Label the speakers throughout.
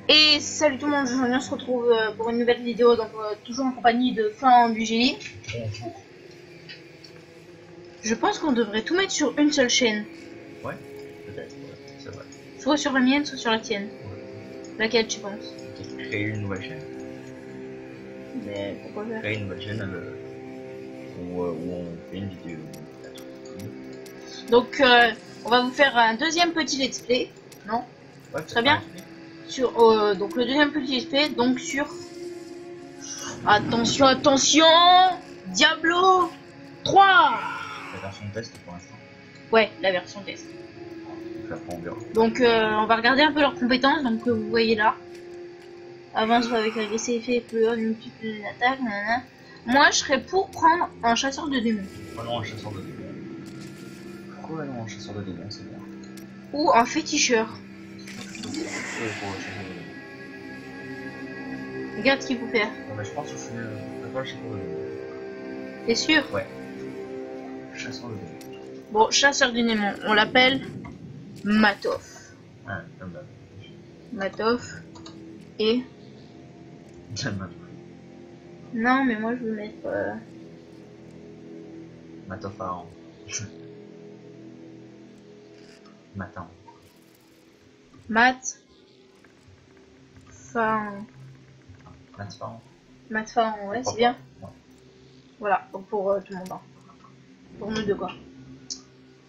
Speaker 1: Et salut tout le monde, on se retrouve pour une nouvelle vidéo, donc toujours en compagnie de Fin du Génie. Je pense qu'on devrait tout mettre sur une seule chaîne.
Speaker 2: Ouais, peut-être, ouais, c'est vrai.
Speaker 1: Soit sur la mienne, soit sur la tienne.
Speaker 2: Ouais.
Speaker 1: Laquelle tu penses?
Speaker 2: Créer une nouvelle chaîne.
Speaker 1: Mais pourquoi faire?
Speaker 2: Créer une nouvelle chaîne où on fait une vidéo.
Speaker 1: Donc on va vous faire un deuxième petit let's play, non?
Speaker 2: Ouais,
Speaker 1: très bien. Sur donc le deuxième petit let's play, donc sur attention, attention, Diablo 3.
Speaker 2: La version test pour l'instant.
Speaker 1: Ouais, la version test.
Speaker 2: J'apprends bien.
Speaker 1: Donc on va regarder un peu leurs compétences, donc vous voyez là. Avance avec agressé, effet, plus haut, multiple attaques, nanana. Moi je serais pour prendre un chasseur de démons.
Speaker 2: Oh non, un chasseur de démons. Pourquoi non, un chasseur de démons, c'est bien.
Speaker 1: Ou un féticheur. Regarde ce qu'il faut faire.
Speaker 2: Non, mais je pense que c'est pas le chasseur de démons.
Speaker 1: T'es sûr?
Speaker 2: Ouais. Chasseur de démons.
Speaker 1: Bon, chasseur de démons, on l'appelle Matof.
Speaker 2: Ah, comme d'hab.
Speaker 1: Matof. Et...
Speaker 2: J'aime Matof.
Speaker 1: Non, mais moi je veux mettre...
Speaker 2: Matof Aran. Matin.
Speaker 1: Mat... Fan...
Speaker 2: Matin.
Speaker 1: Mat Fan, ouais, c'est bien.
Speaker 2: Ouais.
Speaker 1: Voilà, donc pour tout le monde. Hein. Pour nous deux, quoi.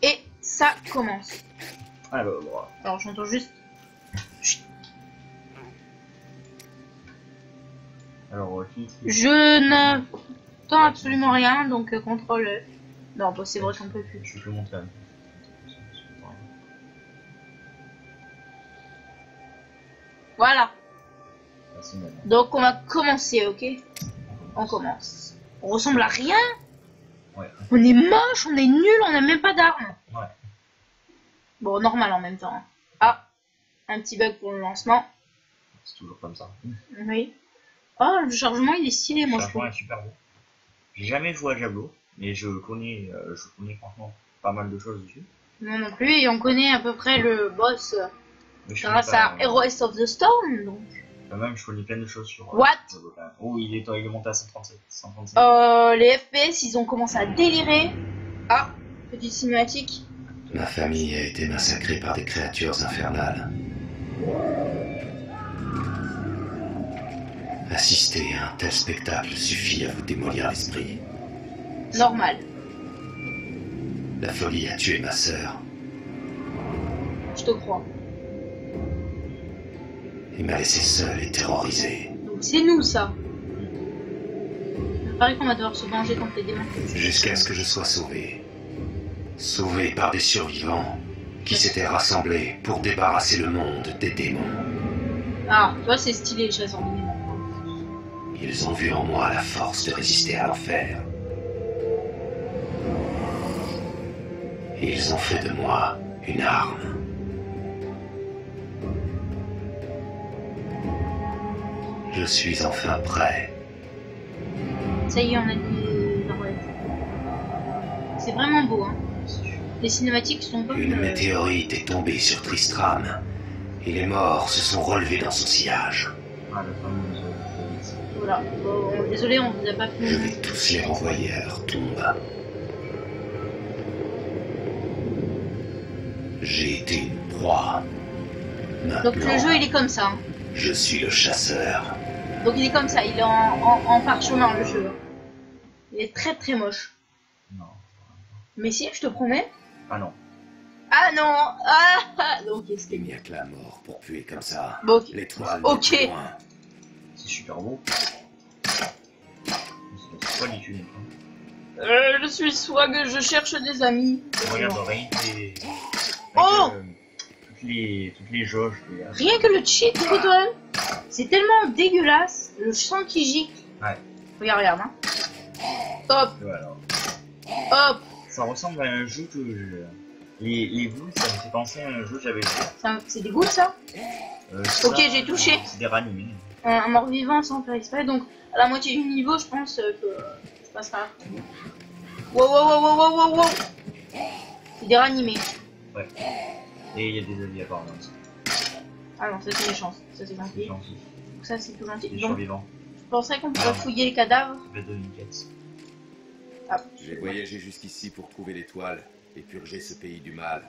Speaker 1: Et ça commence.
Speaker 2: Alors, voilà.
Speaker 1: Alors j'entends juste...
Speaker 2: Alors,
Speaker 1: Je n'entends absolument rien, donc contrôle... Non, bah, c'est vrai qu'on peut plus.
Speaker 2: Je peux montrer.
Speaker 1: Voilà.
Speaker 2: Merci, madame.
Speaker 1: Donc on va commencer, ok? On commence. On ressemble à rien.
Speaker 2: Ouais.
Speaker 1: On est moche, on est nul, on n'a même pas d'armes.
Speaker 2: Ouais.
Speaker 1: Bon, normal en même temps. Hein. Ah, un petit bug pour le lancement.
Speaker 2: C'est toujours comme ça.
Speaker 1: Oui. Oh, le chargement il est stylé, moi je trouve.
Speaker 2: Le chargement est super beau. J'ai jamais joué à Diablo, mais je connais franchement pas mal de choses dessus.
Speaker 1: Moi non plus, et on connaît à peu près le boss grâce
Speaker 2: pas,
Speaker 1: à Heroes of the Storm. Donc.
Speaker 2: Quand même, je connais plein de choses sur.
Speaker 1: What?
Speaker 2: Oh, il est monté à 137. 137.
Speaker 1: Les FPS, ils ont commencé à délirer. Ah, petite cinématique.
Speaker 3: Ma famille a été massacrée par des créatures infernales. Assister à un tel spectacle suffit à vous démolir l'esprit.
Speaker 1: Normal.
Speaker 3: La folie a tué ma sœur
Speaker 1: Je te crois.
Speaker 3: et m'a laissé seul et terrorisé.
Speaker 1: Donc c'est nous ça. Il paraît qu'on va devoir se venger contre les démons.
Speaker 3: Jusqu'à ce que je sois sauvé. Sauvé par des survivants qui s'étaient rassemblés pour débarrasser le monde des démons.
Speaker 1: Ah, toi c'est stylé, chasseur de démons.
Speaker 3: Ils ont vu en moi la force de résister à l'enfer. Et ils ont fait de moi une arme. Je suis enfin prêt.
Speaker 1: Ça y est, on a des arbalètes. C'est vraiment beau, hein. Les cinématiques sont bonnes.
Speaker 3: Une météorite est tombée sur Tristram. Et les morts se sont relevés dans son sillage.
Speaker 2: Ah, la fameuse.
Speaker 1: Voilà. Bon, désolé, on vous a pas
Speaker 3: Je
Speaker 1: pu.
Speaker 3: vais tous les renvoyer à leur tombe. J'ai été une proie.
Speaker 1: Donc le jeu il est comme ça. Hein.
Speaker 3: Je suis le chasseur.
Speaker 1: Donc il est comme ça, il est en parchemin le jeu. Il est très très moche.
Speaker 2: Non.
Speaker 1: Mais si, je te promets.
Speaker 2: Ah non.
Speaker 1: Ah non. Ah donc qu'est-ce
Speaker 3: Il n'y a que la mort pour puer comme ça.
Speaker 1: Bon, ok.
Speaker 3: L'étoile
Speaker 1: Ok.
Speaker 3: n'est plus loin.
Speaker 2: C'est super beau. C'est pas du tout.
Speaker 1: Je suis swag, je cherche des amis.
Speaker 2: Regarde, rien que les.
Speaker 1: Oh
Speaker 2: Toutes les jauges.
Speaker 1: Rien que le cheat button, c'est tellement dégueulasse. Le sang qui gicle.
Speaker 2: Ouais.
Speaker 1: Regarde, hein. Hop,
Speaker 2: Voilà.
Speaker 1: hop.
Speaker 2: Ça ressemble à un jeu que les boules, ça me fait penser à un jeu que j'avais joué.
Speaker 1: C'est des gouttes ça. Ok, j'ai touché.
Speaker 2: C'est des ranimés.
Speaker 1: Un mort-vivant sans faire exprès, donc à la moitié du niveau, je pense que ça passera. Wow, wow, wow, wow, wow, wow, wow. C'est des ranimés.
Speaker 2: Ouais. Et il y a des avis apparemment aussi.
Speaker 1: Ah non, ça c'est les chances. Ça c'est
Speaker 2: C'est
Speaker 1: gentil.
Speaker 2: gentil.
Speaker 1: Donc ça c'est tout gentil.
Speaker 2: Les
Speaker 1: Donc
Speaker 2: survivants.
Speaker 1: je penserais qu'on pourrait fouiller les cadavres.
Speaker 2: Ça fait de une quête.
Speaker 1: Ah.
Speaker 3: J'ai voyagé jusqu'ici pour trouver l'étoile et purger ce pays du mal.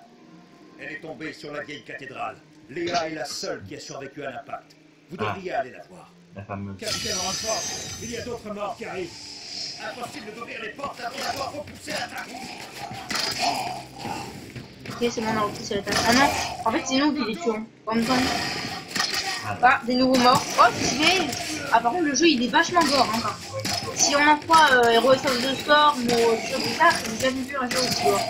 Speaker 4: Elle est tombée sur la vieille cathédrale. Léa est la seule qui a survécu à l'impact. Vous devriez aller la voir.
Speaker 2: La fameuse.
Speaker 4: Capitaine Ranford, il y a d'autres morts qui arrivent. Impossible d'ouvrir les portes avant d'avoir repoussé l'attaque.
Speaker 1: Ok, c'est bon, on a repoussé la tâche. Ah non, en fait c'est nous qui les tuons. En même temps. Ah, des nouveaux morts. Oh, stylé. Ah par contre le jeu il est vachement gore encore. Si on en croit Heroes of the Storm ou jeu Blizzard, j'ai jamais vu un jeu aussi gore.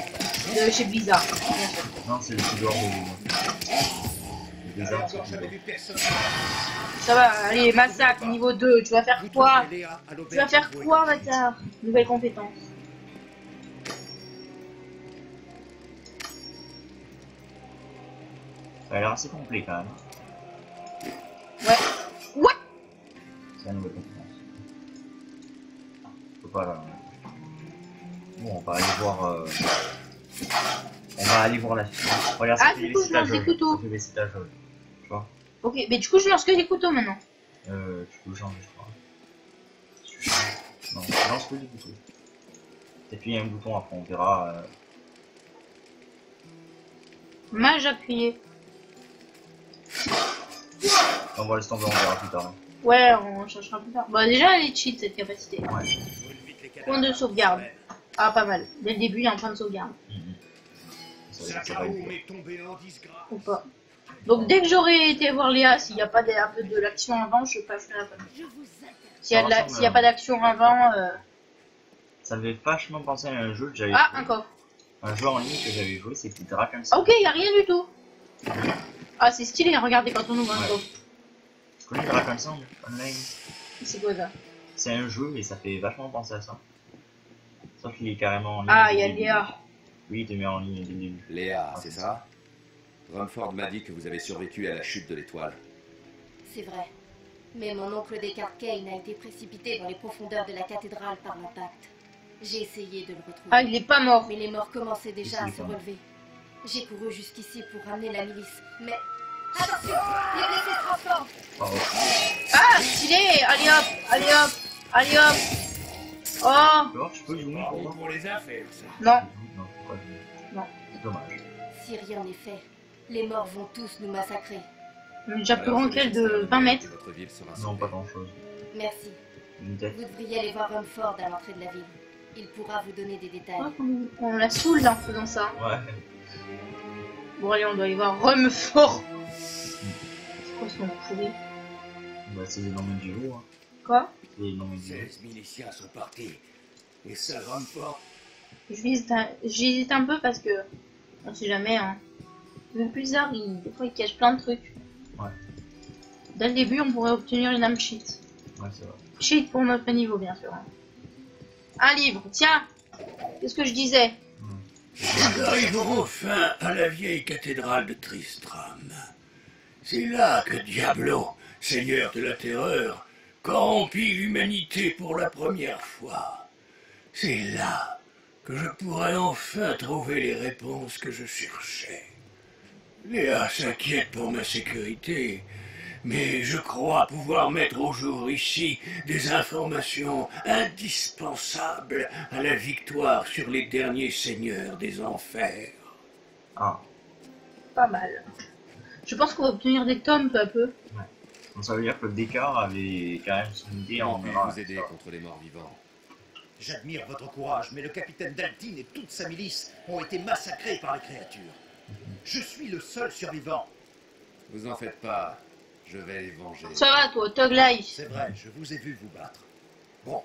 Speaker 1: De chez Blizzard, bien sûr.
Speaker 2: Non, c'est le plus dehors de Blizzard.
Speaker 4: Encore jamais vu personne.
Speaker 1: Ça va, allez, massacre, niveau 2, tu vas faire
Speaker 4: Vous
Speaker 1: quoi?
Speaker 4: trouverez Léa à
Speaker 1: Tu
Speaker 4: l'auberge
Speaker 1: vas faire
Speaker 4: où
Speaker 1: quoi,
Speaker 4: est-
Speaker 1: bâtard? Nouvelle compétence.
Speaker 2: Ça a l'air assez complet quand même.
Speaker 1: Ouais. Ouais.
Speaker 2: C'est la nouvelle compétence. Faut pas là. Bon, on va aller voir. On va aller voir la suite. Regarde,
Speaker 1: Ah,
Speaker 2: ça
Speaker 1: du
Speaker 2: fait
Speaker 1: coup,
Speaker 2: les
Speaker 1: je lance des
Speaker 2: citages.
Speaker 1: couteaux.
Speaker 2: Ça fait les citages. Tu vois.
Speaker 1: Ok, mais du coup, je lance que des couteaux maintenant.
Speaker 2: Tu peux changer, je crois. Si tu changes. Non, je lance que des couteaux. T'appuies un bouton après, on verra.
Speaker 1: Mage appuyé.
Speaker 2: On va laisser tomber, on verra plus tard.
Speaker 1: Ouais, on cherchera plus tard. Bah, déjà, elle est cheat cette capacité.
Speaker 2: Ouais.
Speaker 4: Vous évitez les cadavres.
Speaker 1: Point de sauvegarde. Ah, pas mal. Dès le début, il y a un point de sauvegarde.
Speaker 2: Ça va
Speaker 4: Sakaroum est tombé en disgrâce.
Speaker 1: Ou pas. Donc, dès que j'aurai été voir Léa, s'il n'y a pas un peu de l'action avant, je passerai la fin. S'il n'y a pas d'action avant.
Speaker 2: Ça me fait vachement penser à un jeu que j'avais
Speaker 1: Ah,
Speaker 2: joué.
Speaker 1: un coffre.
Speaker 2: Un jeu en ligne que j'avais joué, c'était Draken's.
Speaker 1: Ah, ok, il n'y a rien du tout. Ah, c'est stylé, regardez quand on ouvre un
Speaker 2: Ouais.
Speaker 1: coffre.
Speaker 2: Tu connais Draken's Online?
Speaker 1: C'est quoi ça?
Speaker 2: C'est un jeu et ça fait vachement penser à ça. Sauf qu'il est carrément en ligne.
Speaker 1: Ah,
Speaker 2: dès
Speaker 1: il y a
Speaker 2: le début.
Speaker 1: Léa.
Speaker 2: Oui, il te met en ligne dès le début.
Speaker 3: Léa, c'est ça? Rumford m'a dit que vous avez survécu à la chute de l'étoile.
Speaker 5: C'est vrai. Mais mon oncle Descartes Kane a été précipité dans les profondeurs de la cathédrale par l'impact. J'ai essayé de le retrouver.
Speaker 1: Ah, il est pas mort.
Speaker 5: Mais les morts commençaient déjà à
Speaker 2: Il est
Speaker 5: se
Speaker 2: pas mort.
Speaker 5: relever. J'ai couru jusqu'ici pour ramener la milice. Mais... Attention! Les blessés se transforment!
Speaker 2: Bravo.
Speaker 1: Ah, stylé. Allez hop, allez hop, allez hop. Oh,
Speaker 2: Tu vois, je peux zoomer pour voir?
Speaker 4: Pour les affaires, ça.
Speaker 1: non.
Speaker 2: Non, faut pas zoomer.
Speaker 1: Non.
Speaker 2: C'est dommage.
Speaker 5: Si rien n'est fait, les morts vont tous nous massacrer.
Speaker 1: On est déjà plus grand qu'elle de 20 mètres.
Speaker 3: Votre ville sera
Speaker 2: Non,
Speaker 3: sauvée.
Speaker 2: pas grand chose.
Speaker 5: Merci.
Speaker 2: Une tête.
Speaker 5: Vous devriez aller voir Rumford à l'entrée de la ville. Il pourra vous donner des détails.
Speaker 1: Oh, on la saoule là, en faisant ça.
Speaker 2: Ouais.
Speaker 1: Bon, allez, on doit y voir Rumford. C'est quoi ce nom pourri?
Speaker 2: Bah, c'est les noms du jeu. Hein.
Speaker 1: Quoi?
Speaker 2: C'est les noms du jeu.
Speaker 4: 16 miliciens sont partis. Et seul Ranford.
Speaker 1: J'hésite un peu parce que on sait jamais. Hein. Le Blizzard, des fois, il cache plein de trucs.
Speaker 2: Ouais.
Speaker 1: Dès le début, on pourrait obtenir une âme cheat.
Speaker 2: Ouais, c'est vrai.
Speaker 1: Cheat pour notre niveau, bien sûr. Hein. Un livre, tiens. Qu'est-ce que je disais?
Speaker 4: Nous arriverons enfin à la vieille cathédrale de Tristram. C'est là que Diablo, seigneur de la terreur, corrompit l'humanité pour la première fois. C'est là que je pourrai enfin trouver les réponses que je cherchais. Léa s'inquiète pour ma sécurité, mais je crois pouvoir mettre au jour ici des informations indispensables à la victoire sur les derniers seigneurs des enfers.
Speaker 2: Ah,
Speaker 1: Pas mal. Je pense qu'on va obtenir des tomes peu à peu.
Speaker 2: donc ça veut dire que Descartes avait quand même son idée en
Speaker 3: Puis
Speaker 2: mémoire.
Speaker 3: vous aider contre les morts vivants.
Speaker 4: J'admire votre courage, mais le capitaine Daltine et toute sa milice ont été massacrés par les créatures. Je suis le seul survivant.
Speaker 3: Vous en faites pas, je vais les venger.
Speaker 1: Ça va, toi, Tog Life.
Speaker 4: C'est vrai, je vous ai vu vous battre. Bon,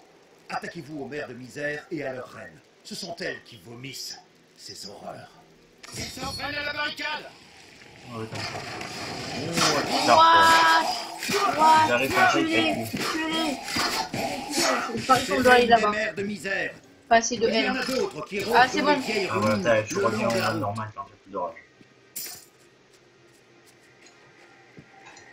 Speaker 4: attaquez-vous aux mères de misère et à leur reine. Ce sont elles qui vomissent ces horreurs. Ils s'entraînent à la barricade.
Speaker 2: Ouais, comme ça. Oh, putain, quoi. J'arrive comme ça, il fait tout.
Speaker 1: Il paraît qu'on doit aller là-bas.
Speaker 4: Les mères de misère.
Speaker 1: Pas assez de
Speaker 4: Il y en
Speaker 1: haine.
Speaker 4: a d'autres qui
Speaker 1: Ah, c'est bon.
Speaker 4: les vieilles
Speaker 2: Ah ouais,
Speaker 4: ruines
Speaker 2: t'as, je
Speaker 4: le
Speaker 2: reviens
Speaker 4: long
Speaker 2: au
Speaker 4: de la
Speaker 2: monde
Speaker 4: route.
Speaker 2: normal quand j'ai plus d'orage.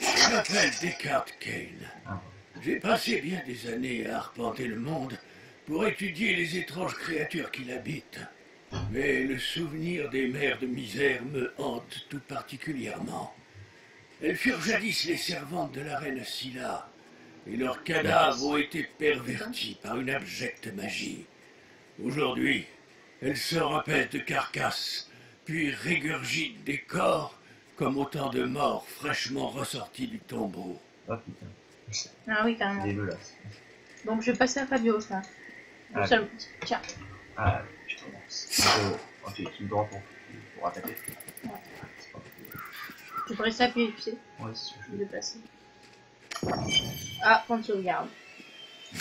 Speaker 4: Je m'appelle Descartes Kane.
Speaker 2: Ah,
Speaker 4: J'ai passé bien des années à arpenter le monde pour étudier les étranges créatures qui l'habitent. Mais le souvenir des mers de misère me hante tout particulièrement. Elles furent jadis les servantes de la reine Scylla, et leurs cadavres ont été pervertis par une abjecte magie. Aujourd'hui, elles se repaissent de carcasses, puis régurgitent des corps comme autant de morts fraîchement ressortis du tombeau.
Speaker 2: Oh putain,
Speaker 1: Ah oui, carrément.
Speaker 2: dégueulasse.
Speaker 1: Donc je vais passer à Fabio, ça.
Speaker 2: Ah,
Speaker 1: Tiens.
Speaker 2: Ah, je commence. Ok, tu me droit pour attaquer.
Speaker 1: Ouais.
Speaker 2: C'est pas possible.
Speaker 1: Tu peux rester appuyé, tu sais.
Speaker 2: Ouais, c'est ce que
Speaker 1: Je vais déplacer. Ah, point de sauvegarde. Tu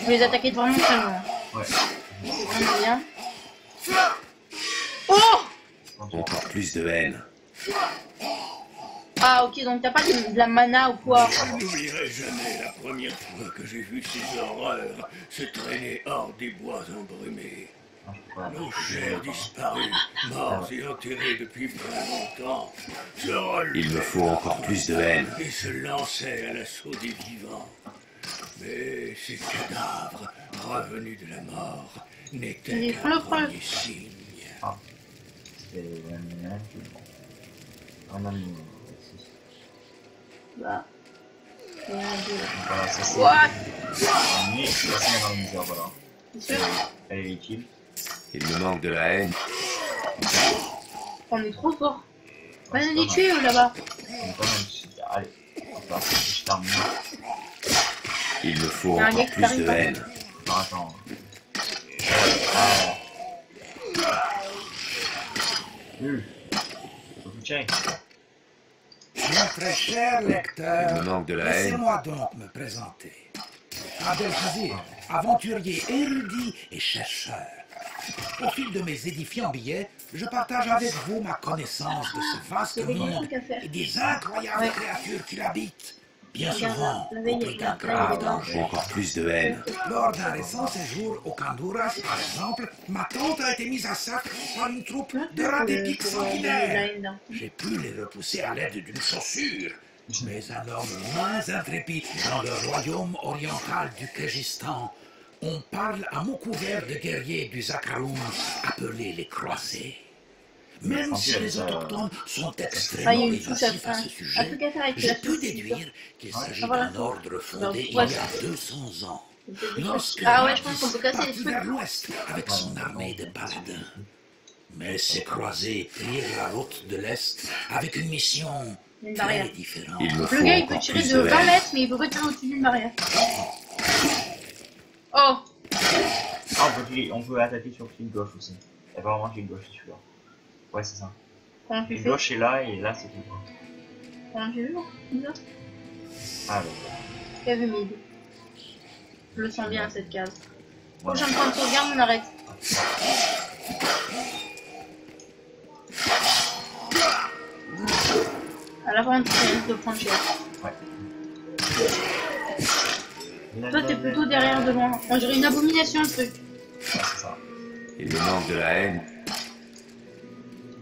Speaker 1: peux les attaquer devant mon canon.
Speaker 2: Ouais.
Speaker 1: C'est vraiment bien. Oh!
Speaker 3: Encore plus de haine.
Speaker 1: Ah ok, donc t'as pas de la mana ou quoi?
Speaker 4: Je n'oublierai jamais la première fois que j'ai vu ces horreurs se traîner hors des bois embrumés. Nos chers disparus, morts et enterrés depuis bien longtemps, se relevaient
Speaker 3: Il me faut encore plus de haine.
Speaker 4: et se lançaient à l'assaut des vivants. Mais ces cadavres, revenus de la mort, n'étaient qu'un premier signe.
Speaker 2: C'est un ami.
Speaker 1: Bah.
Speaker 2: Voilà, ça c'est.
Speaker 1: What?
Speaker 2: Mais je suis passé dans la misère, voilà.
Speaker 1: C'est sûr?
Speaker 2: Elle est utile.
Speaker 3: Il me manque de la haine.
Speaker 1: On est trop fort. On va les tuer là-bas.
Speaker 2: On est quand même. Allez, hop là, je termine.
Speaker 3: Il me faut
Speaker 1: Il y a un
Speaker 3: encore
Speaker 1: gars qui
Speaker 3: plus
Speaker 1: t'arrive
Speaker 3: de
Speaker 1: pas.
Speaker 3: haine.
Speaker 2: Attends. Faut tout tirer.
Speaker 6: Mon très cher
Speaker 3: Il me
Speaker 6: lecteur,
Speaker 3: manque de la haine.
Speaker 6: laissez-moi donc me présenter. Abdelkazir, aventurier érudit et chercheur. Au fil de mes édifiants billets, je partage avec vous ma connaissance de ce vaste
Speaker 1: Il y avait des
Speaker 6: monde
Speaker 1: trucs à faire.
Speaker 6: et des incroyables
Speaker 1: Ouais.
Speaker 6: créatures qui l'habitent. Bien
Speaker 1: Regarde,
Speaker 6: souvent,
Speaker 1: la veille,
Speaker 6: au prix
Speaker 1: il y a
Speaker 6: d'un
Speaker 1: plein
Speaker 6: grave
Speaker 1: de
Speaker 3: Il me
Speaker 6: danger.
Speaker 3: faut encore plus de haine.
Speaker 6: Lors d'un récent séjour au Honduras, par exemple, ma tante a été mise à sac par une troupe de rats d'épiques
Speaker 1: Pour donner de la
Speaker 6: sanguinaires.
Speaker 1: haine d'un coup.
Speaker 6: J'ai pu les repousser à l'aide d'une chaussure. Mais un homme moins intrépide dans le royaume oriental du Kyrgyzstan, on parle à mot couvert de guerriers du Zakharoun appelés les croisés. Même si les autochtones sont
Speaker 1: Ah,
Speaker 6: extrêmement
Speaker 1: il y a une touche
Speaker 6: évasifs à ce
Speaker 1: un
Speaker 6: sujet,
Speaker 1: truc à faire avec
Speaker 6: j'ai
Speaker 1: la
Speaker 6: pu
Speaker 1: sauce,
Speaker 6: déduire qu'il s'agit
Speaker 1: Ah, voilà.
Speaker 6: d'un ordre fondé
Speaker 1: Donc,
Speaker 6: il y
Speaker 1: voilà.
Speaker 6: a 200 ans.
Speaker 1: C'est des
Speaker 6: Lorsque
Speaker 1: trucs. Ah ouais, je
Speaker 6: Mahdis
Speaker 1: pense qu'on peut casser les
Speaker 6: partit
Speaker 1: trucs.
Speaker 6: vers l'ouest avec son armée de paladins. Mais ces croisés prirent la route de l'est avec une mission
Speaker 1: Une
Speaker 6: très
Speaker 1: barrière.
Speaker 6: différente.
Speaker 3: Il me
Speaker 1: Le
Speaker 3: faut
Speaker 1: gars il peut
Speaker 3: encore
Speaker 1: tirer
Speaker 3: plus
Speaker 1: de
Speaker 3: de
Speaker 1: 20
Speaker 3: haine.
Speaker 1: mètres, mais il peut pas tirer au-dessus d'une barrière. Oh!
Speaker 2: Ah, on peut attaquer sur le fil gauche aussi. Il y a pas vraiment fil gauche celui-là. Ouais, c'est ça.
Speaker 1: Comment
Speaker 2: Le
Speaker 1: tu
Speaker 2: fil
Speaker 1: fais?
Speaker 2: gauche est là et là c'est tout.
Speaker 1: Comment tu veux?
Speaker 2: Alors,
Speaker 1: Cave humide. Je le sens bien cette case.
Speaker 2: voilà.
Speaker 1: Prochain point de sauvegarde, on arrête. À la fin, tu risques de prendre cher. Toi, t'es plutôt derrière de loin. On dirait une abomination, le truc.
Speaker 2: Ouais, c'est ça.
Speaker 3: Il me manque de la haine.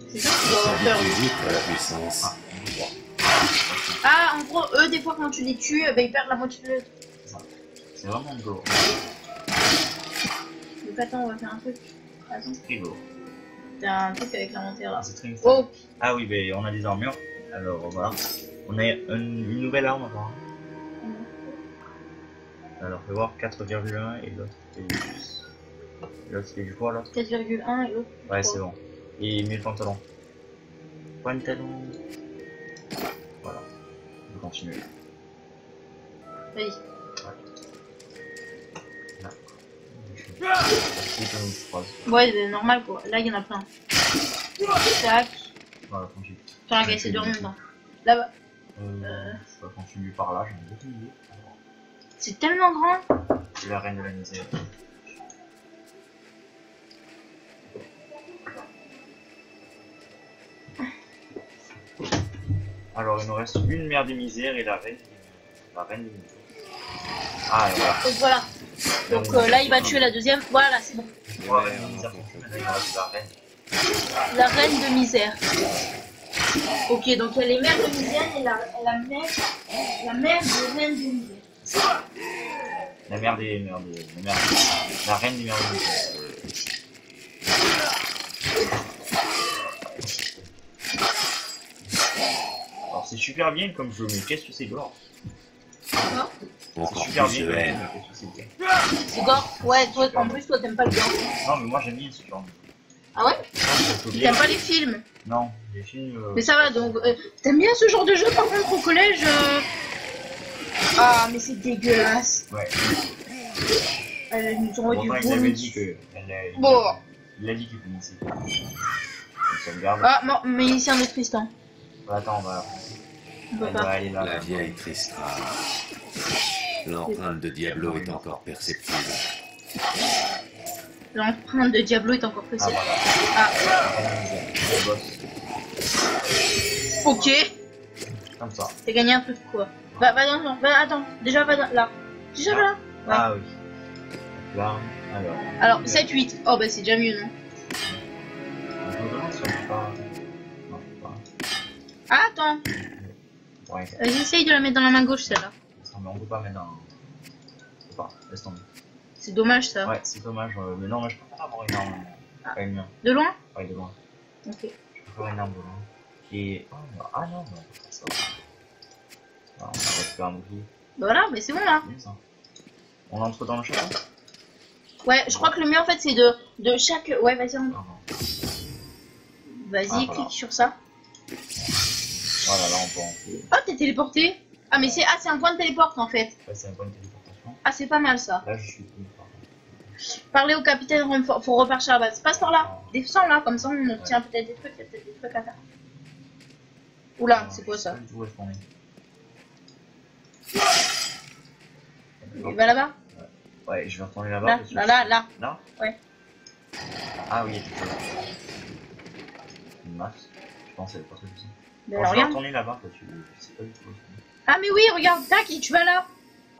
Speaker 1: C'est sûr que tu dois avoir peur. lui.
Speaker 3: S'habitue vite à la puissance.
Speaker 2: Ah, on peut voir.
Speaker 1: Ah, en gros, eux, des fois, quand tu les tues, ils perdent la moitié de...
Speaker 2: C'est vraiment beau.
Speaker 1: Donc attends, on va faire un truc. Attends,
Speaker 2: Frigo.
Speaker 1: t'as un truc avec l'inventaire là.
Speaker 2: Ah, c'est très
Speaker 1: Oh!
Speaker 2: Ah oui, mais on a des armures. Alors voilà. On a une nouvelle arme apparemment. Alors fais voir 4,1 et l'autre c'est. L'autre c'est du poids l'autre.
Speaker 1: 4,1 et l'autre.
Speaker 2: Ouais, c'est bon. Et 1000 pantalons. Pantalons. Voilà. On peut continuer.
Speaker 1: Vas-y.
Speaker 2: Là.
Speaker 1: Ouais, c'est normal quoi. Là, il y en a plein. Tac.
Speaker 2: Voilà, continue.
Speaker 1: Tiens, regarde, c'est dur en même temps. Là-bas.
Speaker 2: Je vais continuer par là, j'en ai beaucoup idée.
Speaker 1: C'est tellement grand.
Speaker 2: C'est la reine de la misère. Alors il nous reste une mère des misères et la reine des misères. Ah voilà.
Speaker 1: Donc voilà. Donc là, il va tuer la deuxième. Voilà, c'est bon.
Speaker 2: La reine de misère, maintenant il nous reste la reine.
Speaker 1: La reine de misère. Ok, donc il y a les mères de misère et la mère de reine de misère.
Speaker 2: La mère des mères la reine des mères des misères. c'est super bien comme jeu, mais qu'est-ce que c'est gore?
Speaker 3: Encore
Speaker 2: Super
Speaker 3: plus
Speaker 2: bien,
Speaker 3: de
Speaker 2: mais
Speaker 3: haine.
Speaker 2: qu'est-ce que c'est?
Speaker 1: C'est gore. Ouais, toi, en plus, toi, t'aimes pas le gore.
Speaker 2: Non, mais moi j'aime bien ce genre de jeu.
Speaker 1: Ah ouais?
Speaker 2: Faut bien-
Speaker 1: T'aimes pas les films?
Speaker 2: Non, les films.
Speaker 1: Mais ça va, donc... t'aimes bien ce genre de jeu, par contre, au collège Ah, mais c'est dégueulasse.
Speaker 2: Ouais.
Speaker 1: Elles nous ont du
Speaker 2: Pourtant, il avait
Speaker 1: vomi.
Speaker 2: dit que.
Speaker 1: Bon.
Speaker 2: Il a dit qu'il finissait. On sauvegarde.
Speaker 1: Ah, non, mais ici, un autre Tristan.
Speaker 2: Attends, on va.
Speaker 1: On peut
Speaker 2: Elle va
Speaker 1: pas.
Speaker 2: aller là.
Speaker 3: La vieille Tristram. L'empreinte de Diablo est encore perceptible.
Speaker 1: L'empreinte de Diablo est encore
Speaker 2: Ah,
Speaker 1: précise.
Speaker 2: voilà.
Speaker 1: Ah,
Speaker 2: Le boss.
Speaker 1: ok.
Speaker 2: Comme ça.
Speaker 1: T'as gagné un truc quoi? Va dans, attends, déjà va là. Déjà va là. Ouais.
Speaker 2: Ah oui. Là, alors.
Speaker 1: Alors, 7, 8. Oh bah c'est déjà mieux, non?
Speaker 2: Je me demande si on peut pas. Non, pas.
Speaker 1: Ah, attends.
Speaker 2: Ouais,
Speaker 1: J'essaye de la mettre dans la main gauche, celle-là.
Speaker 2: ça, mais on peut pas mettre dans. On peut pas, laisse tomber.
Speaker 1: C'est dommage, ça.
Speaker 2: Ouais, c'est dommage, mais non, mais je préfère avoir une arme.
Speaker 1: Ah.
Speaker 2: Pas une.
Speaker 1: De loin?
Speaker 2: Ouais, de loin.
Speaker 1: Ok.
Speaker 2: Je préfère une arme de loin. Et. Ah non, mais on peut faire ça. Ah, on va récupérer un bouclier.
Speaker 1: Bah voilà, mais c'est bon, là.
Speaker 2: C'est bien ça. On entre dans le château?
Speaker 1: Ouais, je crois que le mieux, en fait, c'est de chaque... Ouais, vas-y,
Speaker 2: Ah, non.
Speaker 1: vas-y,
Speaker 2: Ah, voilà.
Speaker 1: clique sur ça.
Speaker 2: Voilà, là on peut entrer.
Speaker 1: Oh, t'es téléporté? Ah, mais c'est... Ah, c'est un point de téléporte, en fait.
Speaker 2: Là, c'est un point de téléportation.
Speaker 1: Ah, c'est pas mal, ça.
Speaker 2: Là, je suis plus.
Speaker 1: Parler au capitaine Rumford, faut repartir à la base. Passe par là. Descends là, comme ça on obtient peut-être des trucs, il y a peut-être des trucs à faire. Oula, c'est quoi ça?
Speaker 2: Où est-ce qu'on est?
Speaker 1: Il va là-bas?
Speaker 2: Ouais, je vais retourner là-bas.
Speaker 1: Là,
Speaker 2: parce que-
Speaker 1: là.
Speaker 2: Là?
Speaker 1: Ouais.
Speaker 2: Ah oui, il y a quelque chose. Une masse. Je pensais pas ce que c'est.
Speaker 1: Ben
Speaker 2: Bon, je vais
Speaker 1: regarde.
Speaker 2: retourner là-bas parce que je sais pas du tout.
Speaker 1: Ah mais oui, regarde, tac, tu vas là.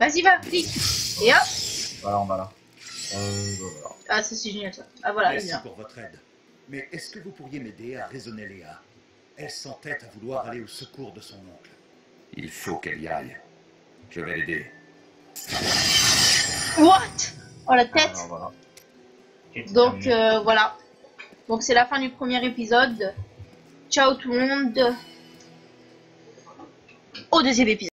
Speaker 1: Vas-y, va, clique. Et hop.
Speaker 2: Voilà, on va là. Voilà.
Speaker 1: Ah, ça c'est génial ça. Ah voilà, il
Speaker 6: Merci
Speaker 1: vient.
Speaker 6: pour votre aide. Mais est-ce que vous pourriez m'aider à raisonner Léa? Elle s'entête à vouloir aller au secours de son oncle.
Speaker 3: Il faut qu'elle y aille. Je vais l'aider.
Speaker 1: What? Oh la tête.
Speaker 2: Alors, voilà. Ok,
Speaker 1: Donc
Speaker 2: terminé.
Speaker 1: voilà. Donc c'est la fin du premier épisode. Ciao tout le monde. Au deuxième épisode.